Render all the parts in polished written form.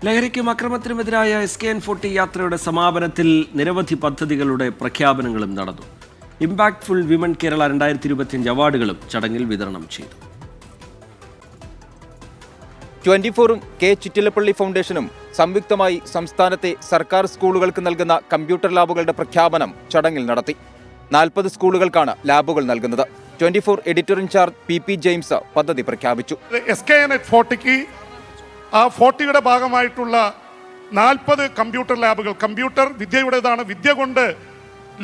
ലഹരിക്കും അക്രമത്തിനുമെതിരായ SKN40 യാത്രയുടെ സമാപനത്തിൽ നിരവധി പദ്ധതികളുടെ പ്രഖ്യാപനങ്ങളും നടന്നു. ഇമ്പാക്ട്ഫുൾ വിമൻ കേരള 2025 അവാർഡുകളും ചടങ്ങിൽ വിതരണം ചെയ്തു. 24ഉം കെ ചിറ്റിലപ്പള്ളി ഫൗണ്ടേഷനും സംയുക്തമായി സംസ്ഥാനത്തെ സർക്കാർ സ്കൂളുകൾക്ക് നൽകുന്ന കമ്പ്യൂട്ടർ ലാബുകളുടെ പ്രഖ്യാപനം ചടങ്ങിൽ നടത്തി. 40 സ്കൂളുകൾക്കാണ് ലാബുകൾ നൽകുന്നത്. 24 എഡിറ്റർ ഇൻചാർജ് PP ജെയിംസ് പദ്ധതി പ്രഖ്യാപിച്ചു. SKN40ക്ക് ആ 40യുടെ ഭാഗമായിട്ടുള്ള 40 കമ്പ്യൂട്ടർ ലാബുകൾ, കമ്പ്യൂട്ടർ വിദ്യയുടേതാണ്, വിദ്യ കൊണ്ട്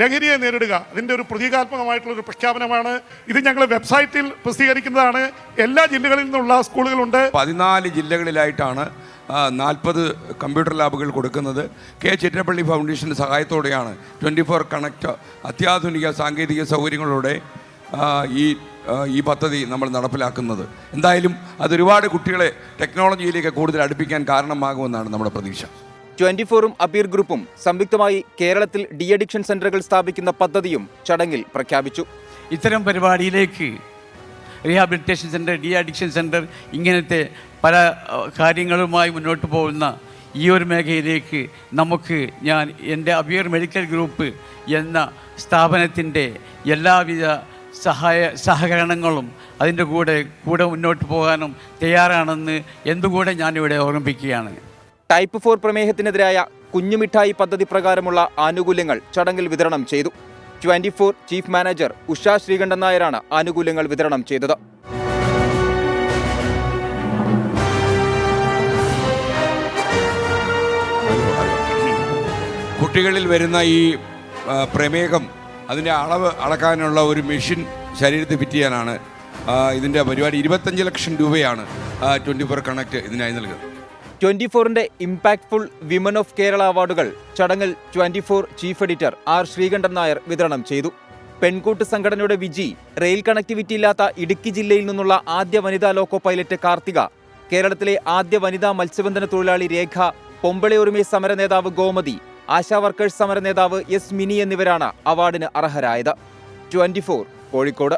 ലഹരിയെ നേരിടുക, അതിൻ്റെ ഒരു പ്രതീകാത്മകമായിട്ടുള്ളൊരു പ്രഖ്യാപനമാണ്. ഇത് ഞങ്ങൾ വെബ്സൈറ്റിൽ പ്രസിദ്ധീകരിക്കുന്നതാണ്. എല്ലാ ജില്ലകളിൽ നിന്നുള്ള സ്കൂളുകളുണ്ട്. 14 ജില്ലകളിലായിട്ടാണ് 40 കമ്പ്യൂട്ടർ ലാബുകൾ കൊടുക്കുന്നത്. കെ ചിറ്റിലപ്പള്ളി ഫൗണ്ടേഷൻ്റെ സഹായത്തോടെയാണ് 24 കണക്റ്റ് അത്യാധുനിക സാങ്കേതിക സൗകര്യങ്ങളോടെ ഈ പദ്ധതി നമ്മൾ നടപ്പിലാക്കുന്നത്. എന്തായാലും അതൊരുപാട് കുട്ടികളെ ടെക്നോളജിയിലേക്ക് കൂടുതൽ അടുപ്പിക്കാൻ കാരണമാകുമെന്നാണ് നമ്മുടെ പ്രതീക്ഷ. 24ഉം അപീർ ഗ്രൂപ്പും സംയുക്തമായി കേരളത്തിൽ ഡി അഡിക്ഷൻ സെന്ററുകൾ സ്ഥാപിക്കുന്ന പദ്ധതിയും ചടങ്ങിൽ പ്രഖ്യാപിച്ചു. ഇത്തരം പരിപാടിയിലേക്ക് rehabilitation centre, de addiction centre, ഇങ്ങനത്തെ പല കാര്യങ്ങളുമായി മുന്നോട്ട് പോകുന്ന ഈ ഒരു മേഖലയിലേക്ക് എൻ്റെ അപീർ മെഡിക്കൽ ഗ്രൂപ്പ് എന്ന സ്ഥാപനത്തിൻ്റെ എല്ലാവിധ സഹകരണങ്ങളും അതിൻ്റെ കൂടെ മുന്നോട്ട് പോകാനും തയ്യാറാണെന്ന് എന്തുകൂടെ ഞാനിവിടെ ഓർമ്മിപ്പിക്കുകയാണ്. ടൈപ്പ് 4 പ്രമേഹത്തിനെതിരായ കുഞ്ഞുമിഠായി പദ്ധതി പ്രകാരമുള്ള ആനുകൂല്യങ്ങൾ ചടങ്ങിൽ വിതരണം ചെയ്തു. 24 ചീഫ് മാനേജർ ഉഷ ശ്രീകണ്ഠൻ നായരാണ് ആനുകൂല്യങ്ങൾ വിതരണം ചെയ്തത്. കുട്ടികളിൽ വരുന്ന ഈ പ്രമേഹം, അതിൻ്റെ അളവ് അളക്കാനുള്ള ഒരു മെഷീൻ ശരീരത്തിൽ ഫിറ്റ് ചെയ്യാനാണ് ഇതിൻ്റെ പരിപാടി. 25 ലക്ഷം രൂപയാണ് 24 കണക്റ്റ് ഇതിനായി നൽകുന്നത്. 24ന്റെ ഇമ്പാക്ട്ഫുൾ വിമൻ ഓഫ് കേരള അവാർഡുകൾ ചടങ്ങിൽ 24 chief editor R Sreekandan Nair വിതരണം ചെയ്തു. പെൺകൂട്ട് സംഘടനയുടെ വിജി, റെയിൽ കണക്ടിവിറ്റി ഇല്ലാത്ത ഇടുക്കി ജില്ലയിൽ നിന്നുള്ള ആദ്യ വനിതാ ലോക്കോ പൈലറ്റ് കാർത്തിക, കേരളത്തിലെ ആദ്യ വനിതാ മത്സ്യബന്ധന തൊഴിലാളി രേഖ, പൊമ്പളയൂർമേ സമര നേതാവ് ഗോമതി, ആശാ വർക്കേഴ്സ് സമര നേതാവ് S മിനി എന്നിവരാണ് അവാർഡിന് അർഹരായത്. 24 കോഴിക്കോട്.